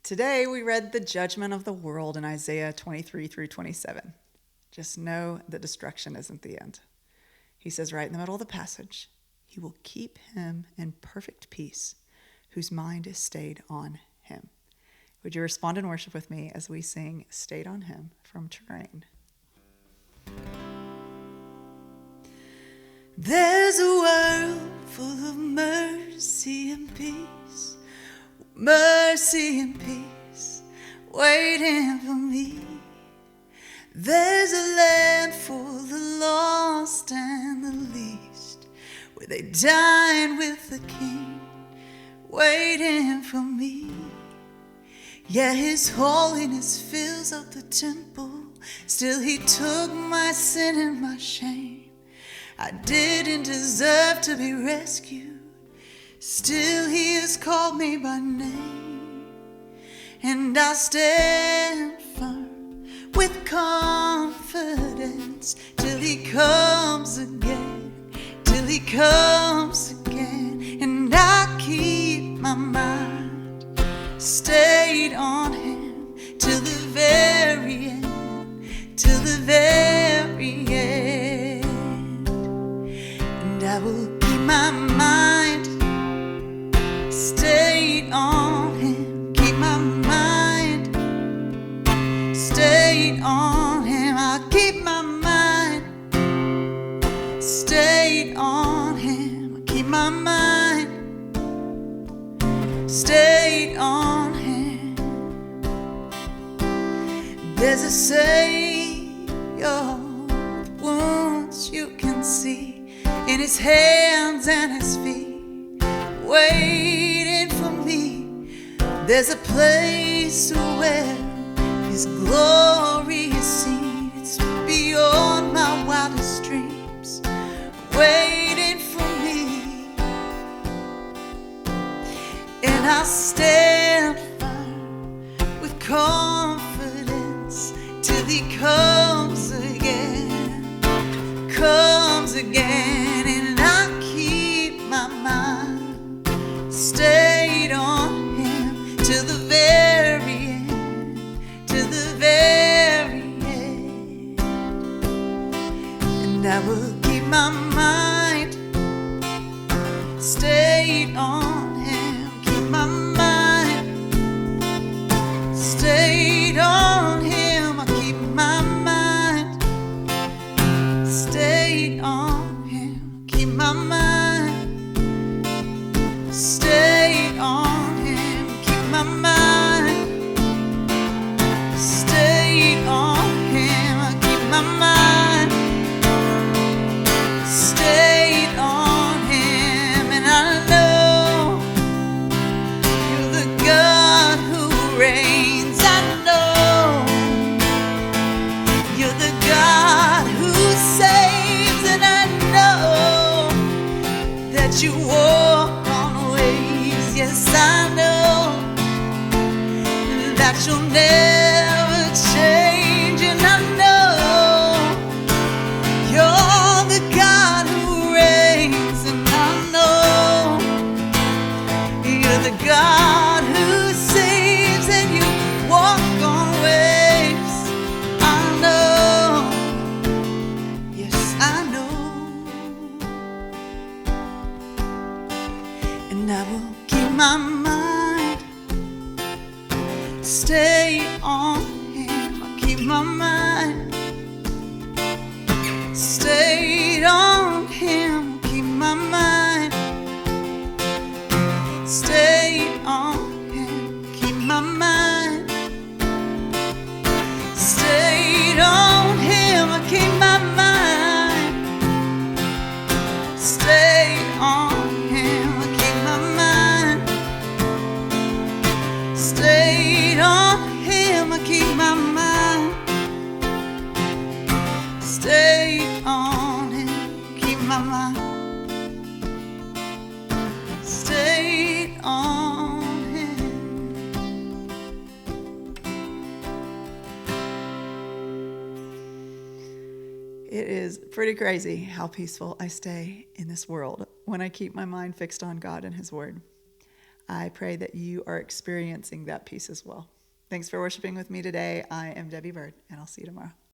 Today we read the judgment of the world in Isaiah 23 through 27. Just know that destruction isn't the end. He says right in the middle of the passage, he will keep him in perfect peace, whose mind is stayed on him. Would you respond in worship with me as we sing Stayed on Him from Terrain? There's a world full of mercy and peace, mercy and peace, waiting for me. There's a land for the lost and the least, where they dine with the King, waiting for me. Yeah, His holiness fills up the temple, still He took my sin and my shame. I didn't deserve to be rescued, still He has called me by name. And I stand firm with confidence till He comes again, till He comes again. And I keep my mind stayed on Him till the very end, till the very end. And I will keep my mind stayed on Him, keep my mind stayed on Him. I'll keep my mind stayed on Him, I'll keep my mind stayed on Him. There's a Savior with wounds you can see in His hands and His feet, waiting for me. There's a place where His glory is seen. It's beyond my wildest dreams, waiting for me. And I'll stand firm with confidence till He comes again, comes again. And I'll keep my mind stayed on Him till the very end, till the very end. And I will keep my mind stayed on Him, keep my mind stayed on Him. I'll keep my mind stayed on Him, keep my mind stayed on Him, keep my mind stayed on Him. I'll keep my mind stayed on Him. And I know You're the God who reigns. I know You're the God who saves. And I know that You walk on waves. Yes, I know that You'll never change. And I know You're the God who reigns. And I know You're the God who saves. And You walk on waves. I know, yes, I know. And I will keep my mind stayed on Him. I'll keep my mind stayed on Him. Keep my mind stayed on Him. Keep my mind stayed on Him. I keep my mind stayed on Him. I keep my mind stayed on Him. I keep my mind stayed on Him. Keep my mind stayed on Him. It is pretty crazy how peaceful I stay in this world when I keep my mind fixed on God and His Word. I pray that you are experiencing that peace as well. Thanks for worshiping with me today. I am Debbie Byrd, and I'll see you tomorrow.